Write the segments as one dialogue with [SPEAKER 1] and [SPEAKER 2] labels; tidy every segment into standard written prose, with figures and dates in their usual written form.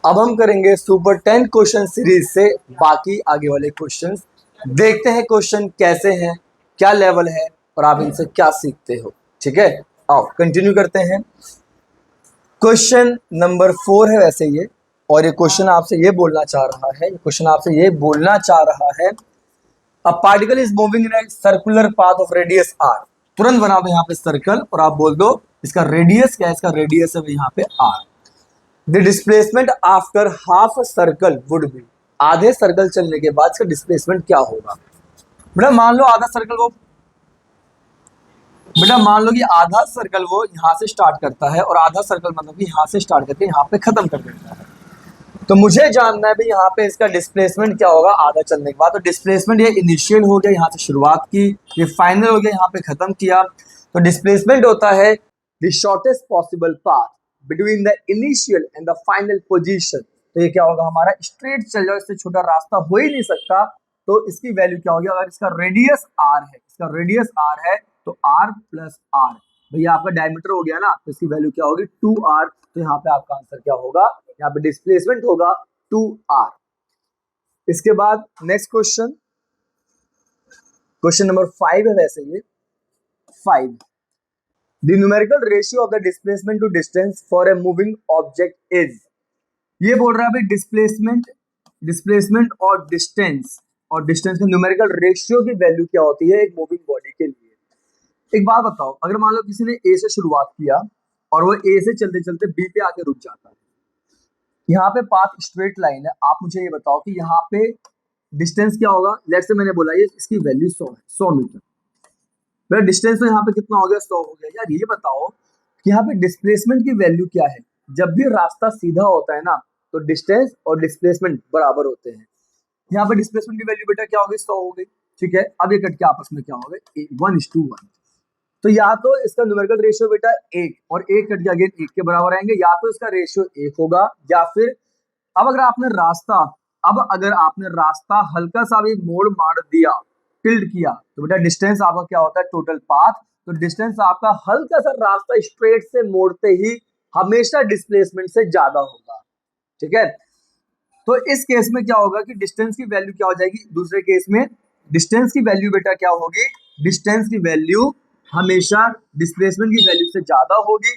[SPEAKER 1] अब हम करेंगे सुपर 10 क्वेश्चन सीरीज से बाकी आगे वाले क्वेश्चंस। देखते हैं क्वेश्चन कैसे हैं, क्या लेवल है और आप इनसे क्या सीखते हो। ठीक है, आओ कंटिन्यू करते हैं। क्वेश्चन नंबर 4 है वैसे ये, और ये क्वेश्चन आपसे ये बोलना चाह रहा है, a particle is moving in a circular path of radius R. तुरंत बना दो यहाँ पे सर्कल और आप बोल दो इसका रेडियस क्या है। इसका रेडियस है यहाँ पे R. The displacement after half circle would be. आधे सर्कल चलने के बाद इसका डिस्प्लेसमेंट क्या होगा। बेटा मान लो आधा सर्कल वो आधा सर्कल वो यहाँ से स्टार्ट करता है और आधा सर्कल मतलब कि यहाँ से स्टार्ट करके यहाँ पे खत्म कर देता है। तो मुझे जानना है भाई यहाँ पे इसका डिस्प्लेसमेंट क्या होगा आधा चलने के बाद। तो डिस्प्लेसमेंट ये इनिशियल हो गया, यहाँ से शुरुआत की, ये फाइनल हो गया, यहाँ पे खत्म किया। तो डिस्प्लेसमेंट होता है the shortest possible path between the initial and the final position. तो ये क्या होगा हमारा, स्ट्रेट चल जाओ, इससे छोटा रास्ता हो ही नहीं सकता। तो इसकी वैल्यू क्या होगी, अगर इसका रेडियस आर है तो आर प्लस आर, भैया आपका डायमीटर हो गया ना, तो इसकी वैल्यू क्या होगी 2r। तो यहाँ पे आपका आंसर क्या होगा, यहाँ पे डिस्प्लेसमेंट होगा 2r। इसके बाद नेक्स्ट क्वेश्चन नंबर 5 है वैसे ये 5। The numerical ratio of the displacement to distance for a moving object is। ये बोल रहा है भाई डिस्प्लेसमेंट और डिस्टेंस का न्यूमेरिकल रेशियो की वैल्यू क्या होती है एक मूविंग बॉडी के लिए। एक बात बताओ, अगर मान लो किसी ने ए से शुरुआत किया और वो ए से चलते चलते बी पे आके रुक जाता है, यहाँ पे पाथ स्ट्रेट लाइन है, आप मुझे ये बताओ कि यहाँ पे डिस्टेंस क्या होगा। लेट्स से मैंने बोला ये इसकी वैल्यू 100 है, 100 मीटर। मेरा डिस्टेंस तो यहाँ पे कितना हो गया, 100 हो गया। यार ये बताओ कि यहाँ पे डिस्प्लेसमेंट की वैल्यू क्या है। जब भी रास्ता सीधा होता है ना तो डिस्टेंस और डिस्प्लेसमेंट बराबर होते हैं। यहाँ पे डिस्प्लेसमेंट की वैल्यू बेटा क्या हो गई, 100 हो गई। ठीक है, अब ये कट के आपस में क्या हो गए 1:1। तो या तो इसका न्यूमेरिकल रेशियो बेटा 1 और 1 कट के अगेन 1 के बराबर आएंगे, या तो इसका रेशियो 1 होगा, या फिर अब अगर आपने रास्ता हल्का सा भी मोड़ मार दिया, टिल्ट किया, तो बेटा डिस्टेंस आपका क्या होता है टोटल पाथ। तो डिस्टेंस आपका हल्का सा रास्ता स्ट्रेट से मोड़ते ही हमेशा डिस्प्लेसमेंट से ज्यादा होगा। ठीक है, तो इस केस में क्या होगा कि डिस्टेंस की वैल्यू क्या हो जाएगी, दूसरे केस में डिस्टेंस की वैल्यू बेटा क्या होगी, डिस्टेंस की वैल्यू हमेशा डिस्प्लेसमेंट की वैल्यू से ज्यादा होगी।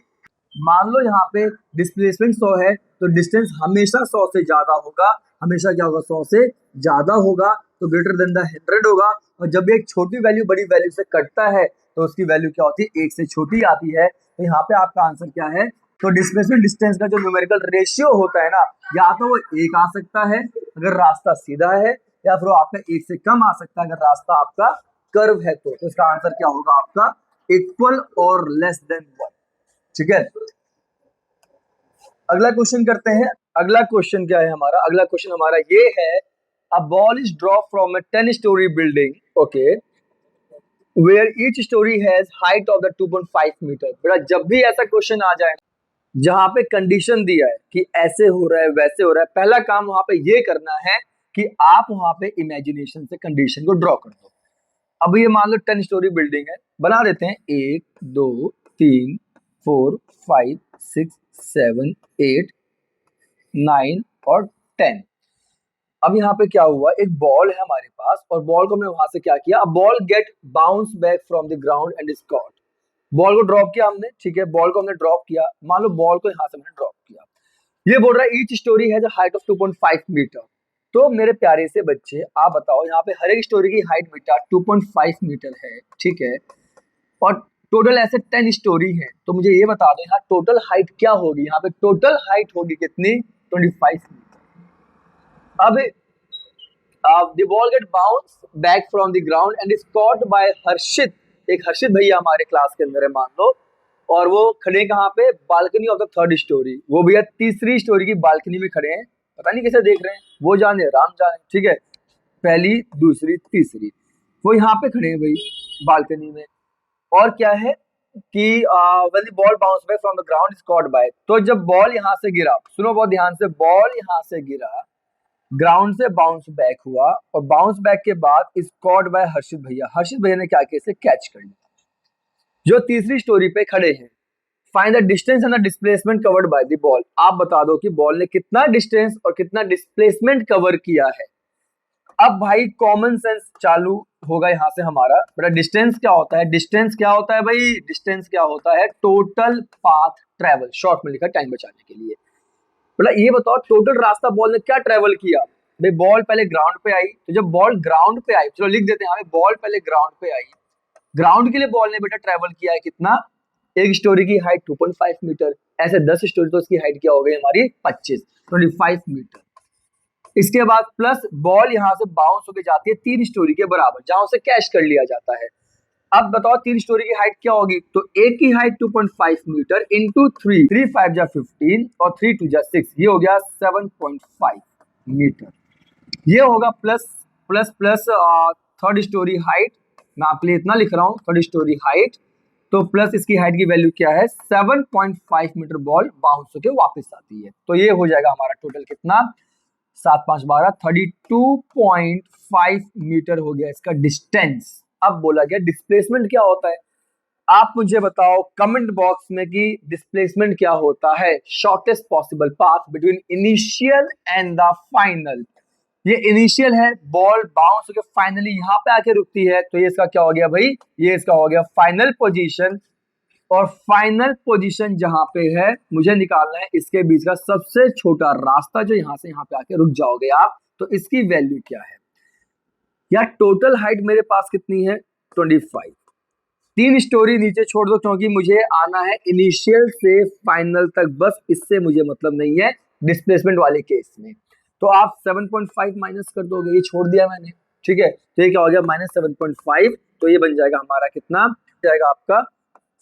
[SPEAKER 1] मान लो यहाँ पे डिस्प्लेसमेंट 100 है तो डिस्टेंस हमेशा 100 से ज्यादा होगा, हमेशा क्या होगा 100 से ज्यादा होगा, तो ग्रेटर देन द 100 होगा। और जब एक छोटी वैल्यू बड़ी वैल्यू से कटता है तो उसकी वैल्यू क्या होती है, 1 से छोटी आती है। तो यहाँ पे आपका आंसर क्या है, तो डिस्प्लेसमेंट डिस्टेंस का जो न्यूमेरिकल रेशियो होता है ना, या तो वो 1 आ सकता है अगर रास्ता सीधा है, या फिर वो आपका 1 से कम आ सकता है अगर रास्ता आपका कर्व है। तो इसका आंसर क्या होगा आपका इक्वल और लेस देन 1। ठीक है, अगला क्वेश्चन करते हैं। अगला क्वेश्चन क्या है हमारा, अगला क्वेश्चन हमारा ये है, a ball is drop from a 10 story building, okay, where each story has height of the 2.5 metre. बेटा जब भी ऐसा क्वेश्चन आ जाए जहां पे कंडीशन दिया है कि ऐसे हो रहा है वैसे हो रहा है, पहला काम वहां पे ये करना है कि आप वहां पे इमेजिनेशन से कंडीशन को ड्रॉ कर दो। अब ये मान लो 10 स्टोरी बिल्डिंग है, बना देते हैं 1 2 3 4 5 6 7 8 9 और 10। अब यहाँ पे क्या हुआ, एक बॉल है हमारे पास और बॉल को हमने वहां से क्या किया, अब ball get bounce back from the ground and is caught. Ball को ड्रॉप किया हमने, ठीक है, बॉल को हमने ड्रॉप किया, मान लो बॉल को यहाँ से हमने ड्रॉप किया। ये बोल रहा है ईच स्टोरी है हाइट ऑफ 2.5 मीटर। तो मेरे प्यारे से बच्चे आप बताओ, यहाँ पे हर एक स्टोरी की हाइट बेटा 2.5 मीटर है, ठीक है, और टोटल ऐसे 10 स्टोरी है। तो मुझे ये बता दो यहाँ टोटल हाइट क्या होगी, यहाँ पे टोटल हाइट होगी कितनी, 25 मीटर। अब the ball get bounce back from the ground and is caught by Harshit. एक हर्षित भैया हमारे क्लास के अंदर है मान लो, और वो खड़े कहाँ पे, balcony of the 3rd story. वो भैया 3री स्टोरी की बालकनी में खड़े हैं, पता नहीं कैसे देख रहे हैं, वो जाने राम जाने। ठीक है, पहली दूसरी तीसरी, वो यहाँ पे खड़े हैं भाई बालकनी में। और क्या है कि when the ball bounce back from the ground is caught bye. तो जब बॉल यहाँ से गिरा, सुनो बहुत ध्यान से, बॉल यहाँ से गिरा, ग्राउंड से बाउंस बैक हुआ, और बाउंस बैक के बाद इज कॉट बाय हर्षित भैया। हर्षित भैया ने क्या किया, इसे कैच कर लिया। जो 3री स्टोरी पे खड़े हैं, find the distance and the displacement covered by the ball. आप बता दो कि बॉल ने कितना डिस्टेंस और कितना डिस्प्लेसमेंट कवर किया है। अब भाई कॉमन सेंस चालू होगा यहाँ से हमारा। बेटा डिस्टेंस क्या होता है? डिस्टेंस क्या होता है भाई? डिस्टेंस क्या होता है? टोटल पाथ ट्रेवल, शॉर्ट में लिखा टाइम बचाने के लिए। बेटा ये बताओ टोटल रास्ता बॉल ने क्या ट्रेवल किया। भाई बॉल पहले ग्राउंड पे आई, तो जब बॉल ग्राउंड पे आई, चलो लिख देते हैं हमें, बॉल पहले ग्राउंड पे आई, ग्राउंड के लिए बॉल ने बेटा ट्रेवल किया है कितना? एक स्टोरी की हाइट 2.5 मीटर, ऐसे 10 स्टोरी तो इसकी हाइट क्या हो गई हमारी? 25 मीटर। इसके बाद प्लस बॉल यहाँ से बाउंस होकर जाती है 3 स्टोरी के बराबर, जहां उसे कैच कर लिया जाता है। अब बताओ 3 स्टोरी की हाइट क्या होगी? तो एक की हाइट 2.5 मीटर इंटू 3, 3 5 जा 15 और 3 2 जा 6, ये हो गया 7.5 मीटर। ये होगा plus plus plus third story height, मैं आपके लिए इतना लिख रहा हूँ, थर्ड स्टोरी हाइट, तो प्लस इसकी हाइट की वैल्यू क्या है? 7.5 मीटर बॉल बाउंस होकर वापस आती है। तो ये हो जाएगा हमारा टोटल कितना? 7 5 12, 32.5 मीटर हो गया इसका डिस्टेंस। अब बोला गया डिस्प्लेसमेंट क्या होता है। आप मुझे बताओ कमेंट बॉक्स में कि डिस्प्लेसमेंट क्या होता है। Shortest possible path between initial and the final. ये इनिशियल है, बॉल बाउंस होकर फाइनली यहाँ पे आके रुकती है, तो ये इसका क्या हो गया भाई? ये इसका हो गया फाइनल पोजीशन। और फाइनल पोजीशन जहां पे है, मुझे निकालना है इसके बीच का सबसे छोटा रास्ता, जो यहां से यहाँ पे आके रुक जाओगे आप, तो इसकी वैल्यू क्या है? या टोटल हाइट मेरे पास कितनी है? 25। 3 स्टोरी नीचे छोड़ दो, क्योंकि मुझे आना है इनिशियल से फाइनल तक, बस इससे मुझे मतलब नहीं है डिस्प्लेसमेंट वाले केस में। तो आप 7.5 माइनस कर दोगे, ये छोड़ दिया मैंने, ठीक है। तो ये क्या हो गया? -7.5, तो ये बन जाएगा हमारा कितना? जाएगा आपका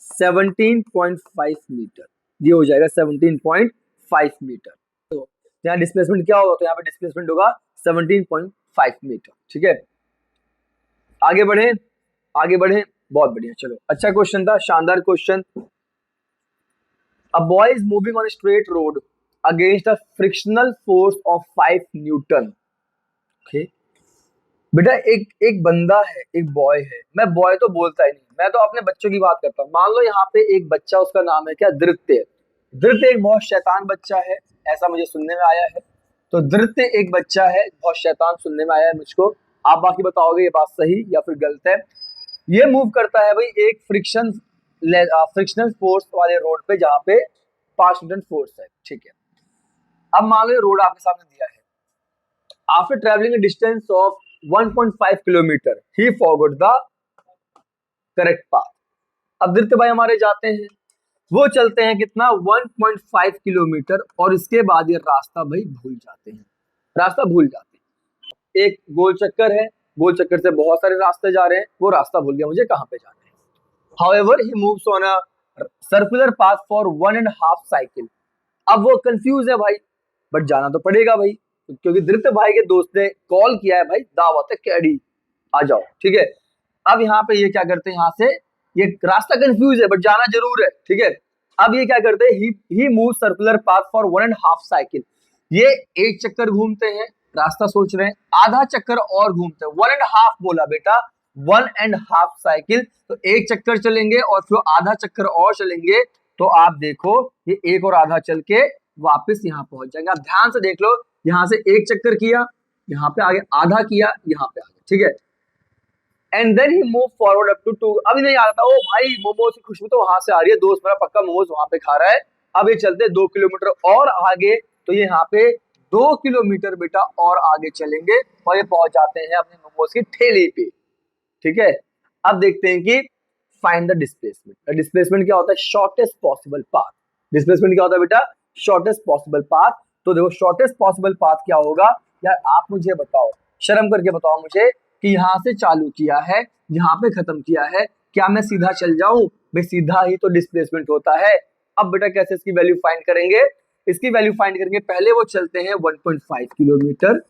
[SPEAKER 1] 17.5 मीटर। ये हो जाएगा 17.5 मीटर। तो यहाँ डिस्प्लेसमेंट क्या होगा? तो यहाँ पे डिस्प्लेसमेंट होगा 17.5 मीटर, ठीक है। आगे बढ़े, आगे बढ़े, बहुत बढ़िया, चलो अच्छा क्वेश्चन था, शानदार question. A boy is moving on straight road against a frictional force of 5 Newton. Okay बेटा, एक बंदा है, एक बॉय है, मैं बॉय तो बोलता ही नहीं, मैं तो अपने बच्चों की बात करता हूँ। मान लो यहाँ पे एक बच्चा, उसका नाम है क्या? धृत्य। धृत्य एक बहुत शैतान बच्चा है, ऐसा मुझे सुनने में आया है। तो धृत्य एक बच्चा है, बहुत शैतान सुनने में आया है मुझको। आप बाकी बताओगे ये बात सही या फिर गलत है। ये मूव करता है भाई एक फ्रिक्शनल फोर्स वाले रोड पे, जहाँ पे 5 न्यूटन फोर्स है, ठीक है। अब मान लो रोड आपके सामने दिया है। After travelling a distance of 1.5 kilometre he forgot the correct path. अब धृत्य भाई हमारे जाते हैं, वो चलते हैं कितना? 1.5 किलोमीटर, और इसके बाद ये रास्ता भाई भूल जाते हैं, रास्ता भूल जाते हैं। एक गोल चक्कर है, गोल चक्कर से बहुत सारे रास्ते जा रहे हैं, वो रास्ता भूल गया मुझे कहाँ पे जाना है। However he moves on a circular path for 1.5 cycle. अब वो कंफ्यूज है भाई, बट जाना तो पड़ेगा भाई, क्योंकि धृत्य भाई के दोस्त ने कॉल किया है भाई, दावत है कैडी, आ जाओ, ठीक है। अब यहाँ पे ये क्या करते हैं, यहाँ से ये रास्ता कंफ्यूज है बट जाना जरूर है, ठीक है। अब ये क्या करते हैं, he move circular path for 1.5 cycle. ये एक चक्कर घूमते हैं, रास्ता सोच रहे हैं, आधा चक्कर और घूमते हैं। 1.5 बोला बेटा, 1.5 साइकिल, तो एक चक्कर चलेंगे और फिर आधा चक्कर और चलेंगे, तो आप देखो ये एक और आधा चल के वापस यहाँ पहुंच जाएंगे। आप ध्यान से देख लो, यहाँ से एक चक्कर किया, यहाँ पे आगे आधा किया, यहाँ पे आगे, ठीक है। And then he move forward up to 2। अभी नहीं आ रहा था, ओ भाई मोमोज की खुशबू तो वहां से आ रही है, दोस्त मेरा पक्का मोमोज वहां पे खा रहा है। अब ये चलते 2 किलोमीटर और आगे, तो ये यहाँ पे 2 किलोमीटर बेटा और आगे चलेंगे, और ये पहुंच जाते हैं अपने मोमोज की ठेली पे, ठीक है। अब देखते हैं कि फाइंड द डिस्प्लेसमेंट। डिस्प्लेसमेंट क्या होता है? Shortest possible path. डिस्प्लेसमेंट क्या होता है बेटा? Shortest possible path. तो देखो शॉर्टेस्ट पॉसिबल पाथ क्या होगा यार, आप मुझे बताओ, शर्म करके बताओ मुझे, कि यहाँ से चालू किया है, यहाँ पे खत्म किया है, क्या मैं सीधा चल जाऊं? भाई सीधा ही तो डिस्प्लेसमेंट होता है। अब बेटा कैसे इसकी वैल्यू फाइंड करेंगे? इसकी वैल्यू फाइंड करेंगे, पहले वो चलते हैं 1.5 किलोमीटर,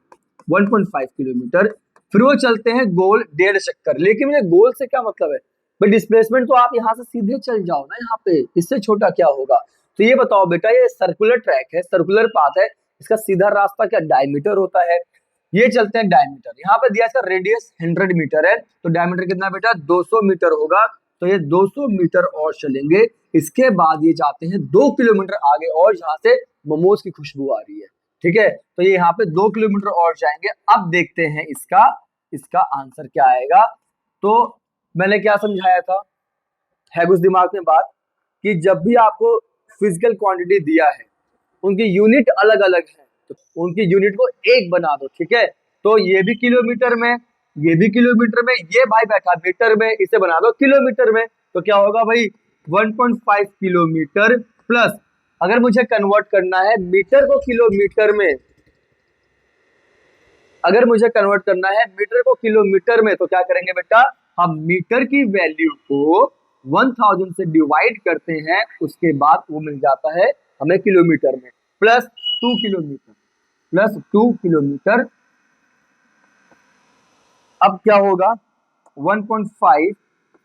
[SPEAKER 1] 1.5 किलोमीटर, फिर वो चलते हैं गोल 1.5 चक्कर। लेकिन मुझे गोल से क्या मतलब है भाई? डिस्प्लेसमेंट तो आप यहाँ से सीधे चल जाओ ना, यहाँ पे इससे छोटा क्या होगा? तो ये बताओ बेटा, ये सर्कुलर ट्रैक है, सर्कुलर पाथ है, इसका सीधा रास्ता क्या डायमीटर होता है? ये चलते हैं डायमीटर, यहाँ पे दिया इसका रेडियस 100 मीटर है, तो डायमीटर कितना बेटा? 200 मीटर होगा। तो ये 200 मीटर और चलेंगे। इसके बाद ये जाते हैं 2 किलोमीटर आगे और जहां से मोमोज की खुशबू आ रही है। ठीक है, तो ये यहाँ पे 2 किलोमीटर और जाएंगे। अब देखते हैं इसका आंसर क्या आएगा। तो मैंने क्या समझाया था, है कुछ दिमाग में बात, कि जब भी आपको फिजिकल क्वांटिटी दिया है उनकी यूनिट अलग अलग है, तो उनकी यूनिट को एक बना दो। ठीक है, तो ये भी किलोमीटर में, ये भी किलोमीटर में, ये भाई बैठा मीटर में, इसे बना दो किलोमीटर में। तो क्या होगा भाई, 1.5 किलोमीटर प्लस, अगर मुझे कन्वर्ट करना है मीटर को किलोमीटर में, अगर मुझे कन्वर्ट करना है मीटर को किलोमीटर में, तो क्या करेंगे बेटा, हम मीटर की वैल्यू को 1000 से डिवाइड करते हैं, उसके बाद वो मिल जाता है हमें किलोमीटर में, प्लस 2 किलोमीटर, प्लस 2 किलोमीटर। अब क्या होगा, 1.5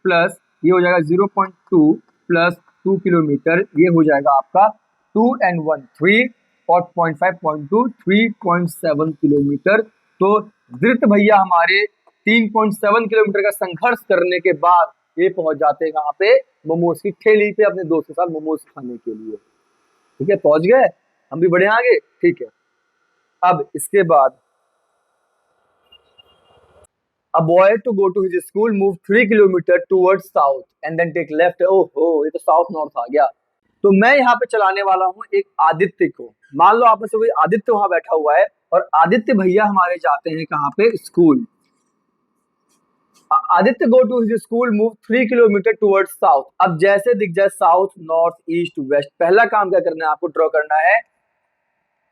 [SPEAKER 1] प्लस ये हो जाएगा 0.2 प्लस 2 किलोमीटर, ये हो जाएगा आपका 2 and 1 3 और 0.5 0.2 3.7 किलोमीटर। तो धृत भैया हमारे 3.7 किलोमीटर का संघर्ष करने के बाद ये पहुंच जाते हैं कहाँ पे, मोमोज की ठेली पे, अपने दोस्त के साथ मोमोज खाने के लिए। ठीक है, पहुंच गए, हम भी बढ़े आगे। ठीक है, अब इसके बाद A boy to go to his school move 3 kilometer towards south and then take left। ओहो, ये तो साउथ नॉर्थ आ गया। तो मैं यहाँ पे चलाने वाला हूँ एक आदित्य को। मान लो आप में से कोई आदित्य वहां बैठा हुआ है और आदित्य भैया हमारे जाते हैं कहाँ पे, school. Aditya go to his school move 3 kilometre towards south. अब जैसे दिख जाए साउथ नॉर्थ ईस्ट वेस्ट, पहला काम क्या करना है आपको, ड्रॉ करना है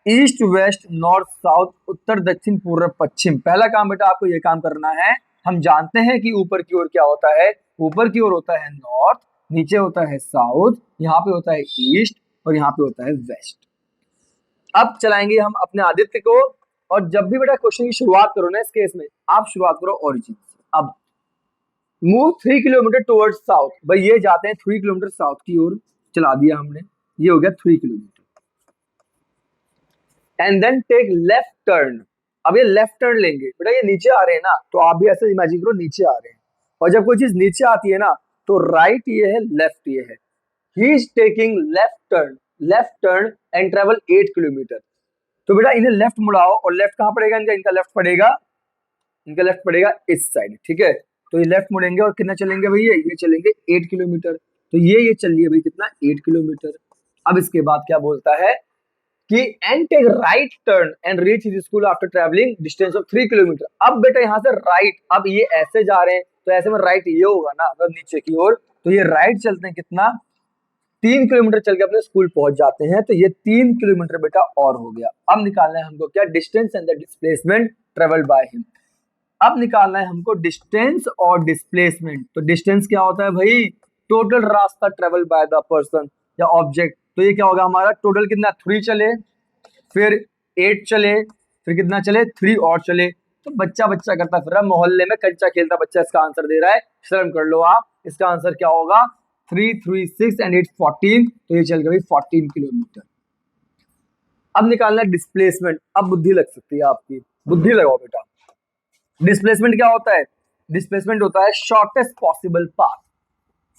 [SPEAKER 1] ईस्ट वेस्ट नॉर्थ साउथ, उत्तर दक्षिण पूर्व पश्चिम। पहला काम बेटा आपको ये काम करना है। हम जानते हैं कि ऊपर की ओर क्या होता है, ऊपर की ओर होता है नॉर्थ, नीचे होता है साउथ, यहाँ पे होता है ईस्ट और यहाँ पे होता है वेस्ट। अब चलाएंगे हम अपने आदित्य को, और जब भी बेटा क्वेश्चन की शुरुआत करो ना, इस केस में आप शुरुआत करो ओरिजिन से। अब मूव 3 किलोमीटर टुवर्ड्स साउथ, भाई ये जाते हैं 3 किलोमीटर साउथ की ओर, चला दिया हमने, ये हो गया 3 kilometre. And then take left turn. अब ये लेफ्ट टर्न लेंगे बेटा, ये नीचे आ रहे हैं ना, तो आप भी ऐसे इमेजिन करो नीचे आ रहे हैं, और जब कोई चीज नीचे आती है ना, तो राइट ये है, लेफ्ट ये है। He is taking left turn and travel 8 kilometre. तो बेटा इन्हें लेफ्ट मुड़ाओ, और लेफ्ट कहाँ पड़ेगा इनका, इनका लेफ्ट पड़ेगा, इनका लेफ्ट पड़ेगा इस साइड। ठीक है, तो ये लेफ्ट मुड़ेंगे और कितना चलेंगे भैया, ये चलेंगे 8 किलोमीटर। तो ये चल रही है भाई कितना, 8 किलोमीटर। अब इसके बाद क्या बोलता है कि and take right turn and reach his school after travelling distance of 3 kilometre. अब बेटा यहाँ से राइट, अब ये ऐसे जा रहे हैं तो ऐसे में राइट ये होगा ना, मतलब नीचे की ओर, तो ये राइट चलते हैं कितना, 3 किलोमीटर चल के अपने स्कूल पहुंच जाते हैं। तो ये 3 किलोमीटर बेटा और हो गया। अब निकालना है हमको क्या, distance and the displacement travelled by him. अब निकालना है हमको डिस्टेंस और डिस्प्लेसमेंट। तो डिस्टेंस क्या होता है भाई, टोटल रास्ता ट्रेवल बाय द पर्सन या ऑब्जेक्ट। तो ये क्या होगा हमारा, टोटल कितना, 3 चले, फिर 8 चले, फिर कितना चले, 3 और चले। तो बच्चा बच्चा करता फिर रहा, मोहल्ले में कंचा खेलता बच्चा इसका आंसर दे रहा है, शर्म कर लो आप। इसका आंसर क्या होगा, 3 3 6 एंड 8 14। तो ये चल गया भाई 14 किलोमीटर। अब निकालना है डिस्प्लेसमेंट। अब बुद्धि लग सकती है आपकी, बुद्धि लगाओ बेटा। डिस्प्लेसमेंट क्या होता है, डिस्प्लेसमेंट होता है shortest possible path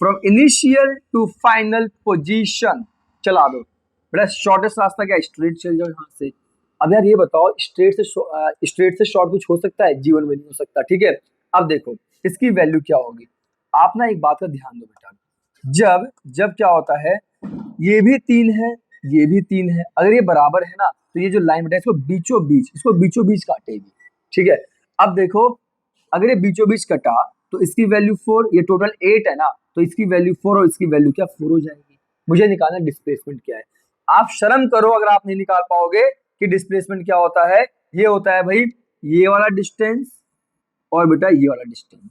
[SPEAKER 1] from initial to final position. चला दो बेटा, शॉर्टेस्ट रास्ता क्या, स्ट्रेट चल जाओ यहाँ से। अब यार ये बताओ, स्ट्रेट से शॉर्ट कुछ हो सकता है, जीवन में नहीं हो सकता। ठीक है, अब देखो इसकी वैल्यू क्या होगी। आप ना एक बात का ध्यान दो बेटा, जब जब क्या होता है, ये भी 3 है, ये भी 3 है, अगर ये बराबर है ना, तो ये जो लाइन बेटा इसको बीचों बीच काटेगी। ठीक है, अब देखो अगर ये बीचों बीच कटा तो इसकी वैल्यू 4, ये टोटल 8 है ना, तो इसकी वैल्यू 4 और इसकी वैल्यू क्या, 4 हो जाएगी। मुझे निकालना डिस्प्लेसमेंट क्या है। आप शर्म करो अगर आप नहीं निकाल पाओगे कि डिस्प्लेसमेंट क्या होता है। ये होता है भाई ये वाला डिस्टेंस और बेटा ये वाला डिस्टेंस।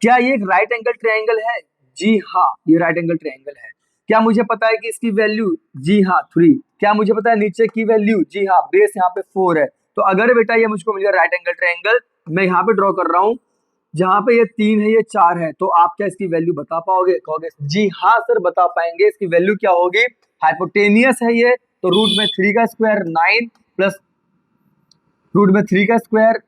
[SPEAKER 1] क्या ये एक राइट एंगल ट्रायंगल है, जी हाँ ये राइट एंगल ट्रायंगल है। क्या मुझे पता है कि इसकी वैल्यू, जी हाँ 3। क्या मुझे पता है नीचे की वैल्यू, जी हाँ बेस यहाँ पे 4 है। तो अगर बेटा ये मुझको मिल गया राइट एंगल ट्रायंगल, मैं यहाँ पे ड्रॉ कर रहा हूँ, जहां पे ये 3 है ये 4 है, तो आप क्या इसकी वैल्यू बता पाओगे, कहोगे जी हाँ सर बता पाएंगे। इसकी वैल्यू क्या होगी, हाइपोटेनियस है ये, तो रूट में 3 का स्क्वायर 9 प्लस रूट में 3 का स्क्वायर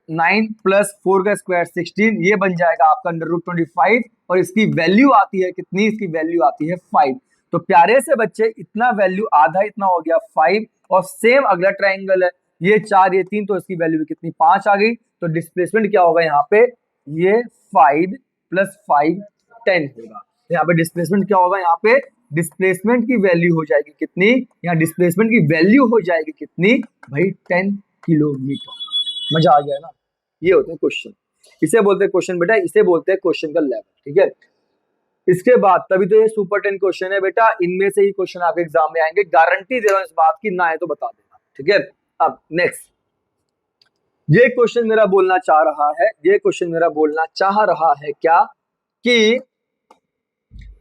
[SPEAKER 1] 9 प्लस 4 का स्क्वायर 16, ये बन जाएगा आपका अंडर रूट 25 और इसकी वैल्यू आती है कितनी, इसकी वैल्यू आती है 5। तो प्यारे से बच्चे इतना वैल्यू आधा इतना हो गया 5, और सेम अगला ट्राइंगल है ये 4 ये 3, तो इसकी वैल्यू भी कितनी 5 आ गई। तो डिस्प्लेसमेंट क्या होगा यहाँ पे, ये 5 + 5 10 होगा। यहाँ पे डिस्प्लेसमेंट क्या होगा, यहाँ पे डिस्प्लेसमेंट की वैल्यू हो जाएगी कितनी, यहाँ डिस्प्लेसमेंट की वैल्यू हो जाएगी कितनी भाई 10 किलोमीटर। मजा आ गया ना। ये होते हैं क्वेश्चन, इसे बोलते हैं क्वेश्चन बेटा, इसे बोलते हैं क्वेश्चन का लेवल। ठीक है, इसके बाद तभी तो ये सुपर 10 क्वेश्चन है बेटा, इनमें से ही क्वेश्चन आपके एग्जाम में आएंगे, गारंटी दे रहा हूं इस बात की, ना है तो बता देना। ठीक है, अब नेक्स्ट ये क्वेश्चन मेरा बोलना चाह रहा है, ये क्वेश्चन मेरा बोलना चाह रहा है क्या कि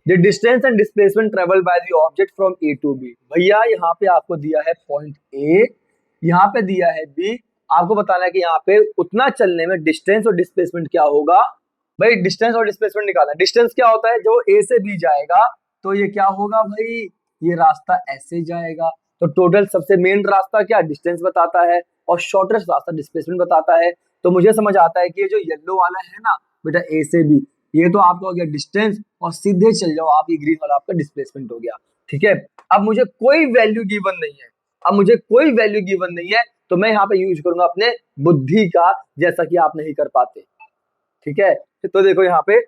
[SPEAKER 1] the distance and displacement travel by the object from A to B. भैया यहाँ पे आपको दिया है पॉइंट ए, यहाँ पे दिया है बी, आपको बताना है कि यहाँ पे उतना चलने में डिस्टेंस और डिस्प्लेसमेंट क्या होगा। भाई डिस्टेंस और डिस्प्लेसमेंट निकालना, डिस्टेंस क्या होता है, जो ए से बी जाएगा तो ये क्या होगा भाई, ये रास्ता ऐसे जाएगा, तो टोटल सबसे मेन रास्ता क्या डिस्टेंस बताता है, और शॉर्टेस्ट रास्ता डिस्प्लेसमेंट बताता है। तो मुझे समझ आता है कि ये जो येलो वाला है ना बेटा ए से बी, ये तो आपका हो गया डिस्टेंस, और सीधे चल जाओ आप, ये ग्रीन वाला आपका डिस्प्लेसमेंट हो गया। ठीक है, अब मुझे कोई वैल्यू गिवन नहीं है, अब मुझे कोई वैल्यू गिवन नहीं है, तो मैं यहाँ पे यूज करूंगा अपने बुद्धि का, जैसा कि आप नहीं कर पाते। ठीक है, तो देखो यहाँ पे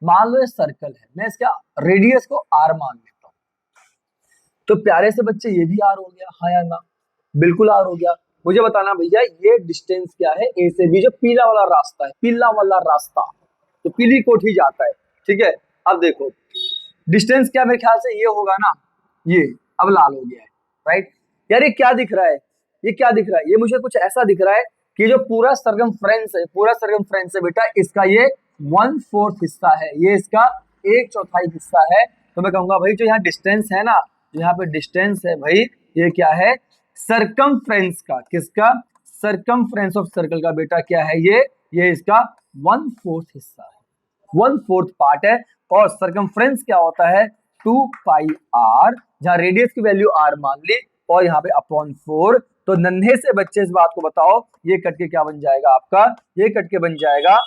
[SPEAKER 1] मान लो ये सर्कल है, मैं इसका रेडियस को r मान लेता हूँ, तो प्यारे से बच्चे ये भी r हो गया, हाँ या ना, बिल्कुल r हो गया। मुझे बताना भैया ये डिस्टेंस क्या है ए से बी, जो पीला वाला रास्ता है, पीला वाला रास्ता तो पीली कोठी जाता है। ठीक है, अब देखो डिस्टेंस क्या, मेरे ख्याल से ये होगा ना, ये अब लाल हो गया है, राइट। यार ये क्या दिख रहा है, ये क्या दिख रहा है, ये मुझे कुछ ऐसा दिख रहा है कि जो पूरा सरकमफ्रेंस है, पूरा सरकमफ्रेंस है बेटा, इसका ये 1/4 हिस्सा है, ये इसका 1/4 हिस्सा है। तो मैं कहूंगा भाई जो यहाँ डिस्टेंस है ना, जो यहाँ पे डिस्टेंस है भाई, ये क्या है, सरकमफ्रेंस का, किसका, सरकमफ्रेंस ऑफ सर्कल का बेटा क्या है, ये इसका 1/4 हिस्सा है, 1/4 पार्ट है। और सरकमफ्रेंस क्या होता है 2πr, जहां रेडियस की वैल्यू r मान ली, और यहाँ पे अपॉन 4। तो नन्हे से बच्चे इस बात को बताओ, ये कट के क्या बन जाएगा आपका, ये कट के बन जाएगा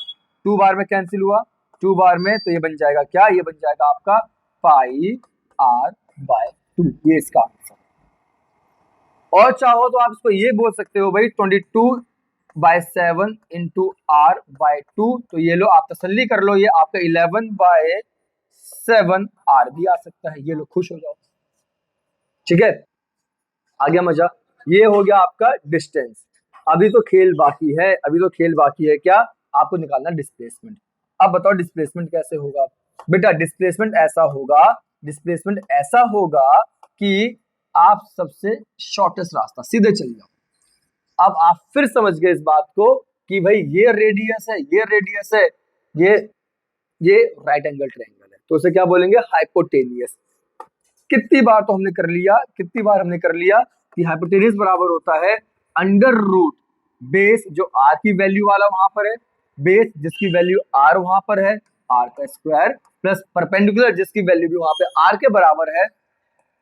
[SPEAKER 1] 2 बार में कैंसिल हुआ, 2 बार में, तो ये बन जाएगा क्या, ये बन जाएगा आपका πr/2, ये इसका आंसर। और चाहो तो आप इसको ये बोल सकते हो भाई 22/7 × r/2, तो ये लो आप तसल्ली कर लो, ये आपका 11/7 r भी आ सकता है, ये लो खुश हो जाओ। ठीक है, आ गया मजा। ये हो गया आपका डिस्टेंस। अभी तो खेल बाकी है, अभी तो खेल बाकी है, क्या आपको निकालना डिस्प्लेसमेंट। अब बताओ डिस्प्लेसमेंट कैसे होगा बेटा, डिस्प्लेसमेंट ऐसा होगा, डिस्प्लेसमेंट ऐसा होगा कि आप सबसे शॉर्टेस्ट रास्ता सीधे चल जाओ। अब आप फिर समझ गए इस बात को कि भाई ये रेडियस है, ये रेडियस है, ये राइट एंगल ट्रायंगल है, तो उसे क्या बोलेंगे, हाइपोटेनियस। कितनी बार तो हमने कर लिया, कितनी बार हमने कर लिया कि हाइपोटेनियस बराबर होता है अंडर रूट बेस, जो r की वैल्यू वाला वहां पर है, बेस जिसकी वैल्यू r वहां पर है, r का स्क्वायर, प्लस परपेंडिकुलर जिसकी वैल्यू भी वहां पे r के बराबर है,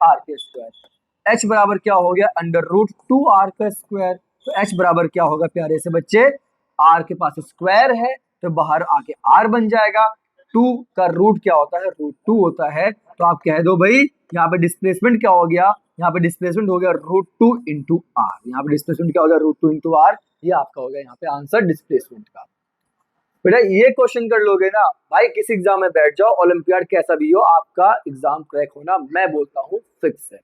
[SPEAKER 1] r के स्क्वायर। h बराबर क्या हो गया, अंडर रूट 2r का स्क्वायर। तो h बराबर क्या होगा प्यारे से बच्चे, r के पास स्क्वायर है तो बाहर आके r बन जाएगा, 2 का रूट क्या होता है, √2 होता है। तो आप कह दो भाई यहाँ पे डिस्प्लेसमेंट क्या हो गया, यहाँ पे डिस्प्लेसमेंट हो गया √2 × r, यहाँ पे डिस्प्लेसमेंट क्या हो गया, √2 × r, ये आपका हो गया यहाँ पे आंसर डिस्प्लेसमेंट का। बेटा ये क्वेश्चन कर लोगे ना भाई, किसी एग्जाम में बैठ जाओ, ओलंपियाड कैसा भी हो, आपका एग्जाम क्रैक होना मैं बोलता हूँ फिक्स है।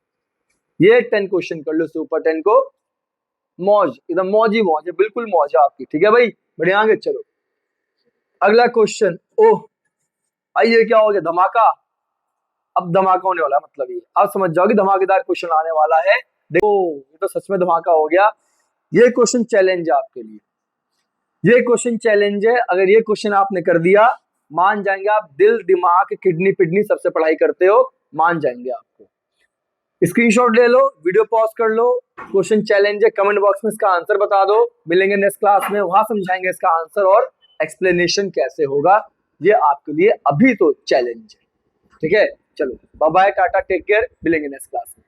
[SPEAKER 1] ये 10 क्वेश्चन कर लो, सुपर 10 को मौज, एकदम मौज ही मौज है, बिल्कुल मौज है आपकी। ठीक है भाई, बढ़िया आगे चलो। अगला क्वेश्चन, ओह भाई ये क्या हो गया, धमाका। अब धमाका होने वाला है, मतलब ये आप समझ जाओ कि धमाकेदार क्वेश्चन आने वाला है। देखो ये तो सच में धमाका हो गया। ये क्वेश्चन चैलेंज है आपके लिए, ये क्वेश्चन चैलेंज है। अगर ये क्वेश्चन आपने कर दिया, मान जाएंगे आप, दिल दिमाग किडनी पिडनी सबसे पढ़ाई करते हो, मान जाएंगे आपको। स्क्रीनशॉट ले लो, वीडियो पॉज कर लो, क्वेश्चन चैलेंज है, कमेंट बॉक्स में इसका आंसर बता दो। मिलेंगे नेक्स्ट क्लास में, वहां समझाएंगे इसका आंसर और एक्सप्लेनेशन कैसे होगा। ये आपके लिए अभी तो चैलेंज है। ठीक है, चलो bye bye, tata, take care, मिलेंगे नेक्स्ट क्लास में।